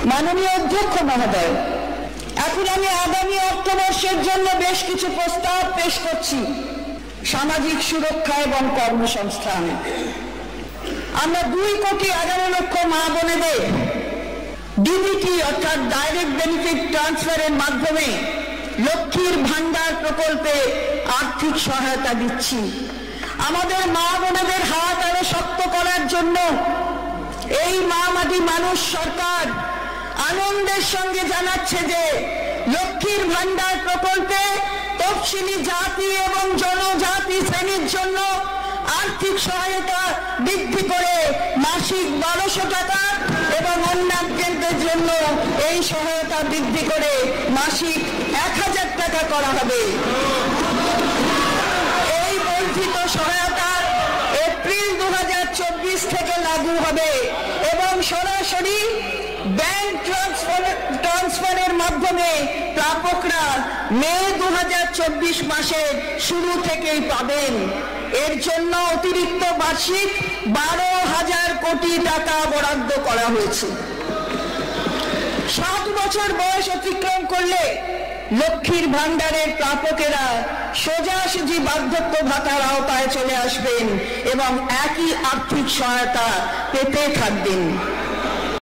মাননীয় অধ্যক্ষ মহোদয়, এখন আমি আগামী অর্থবর্ষের জন্য বেশ কিছু প্রস্তাব পেশ করছি। সামাজিক সুরক্ষা এবং কর্মসংস্থান। আমরা 2,11,00,000 মা বোনেদের ডিবিটি অর্থাৎ ডাইরেক্ট বেনিফিট ট্রান্সফারের মাধ্যমে লক্ষ্মীর ভান্ডার প্রকল্পে আর্থিক সহায়তা দিচ্ছি। আমাদের মা বোনেদের হাত আরো শক্ত করার জন্য এই মা মাটি মানুষ সরকার আনন্দের সঙ্গে জানাচ্ছে যে লক্ষ্মীর ভান্ডার প্রকল্পে তফসিলি জাতি এবং জনজাতি শ্রেণীর জন্য আর্থিক সহায়তা বৃদ্ধি করে মাসিক 1200 টাকা এবং অন্যান্যদের জন্য এই সহায়তা বৃদ্ধি করে মাসিক 1000 টাকা করা হবে। এই বর্ধিত সহায়তা এপ্রিল 2024 থেকে লাগু হবে এবং সরাসরি ব্যাংক ট্রান্সফারের মাধ্যমে প্রাপকরা মে 2024 মাসের শুরু থেকেই পাবেন। এর জন্য অতিরিক্ত বার্ষিক 12,000 কোটি টাকা বরাদ্দ করা হয়েছে। 7 বছর বয়স অতিক্রম করলে লক্ষ্মীর ভান্ডারের প্রাপকেরা সোজাসুজি বার্ধক্য ভাতার আওতায় চলে আসবেন এবং একই আর্থিক সহায়তা পেতে থাকবেন।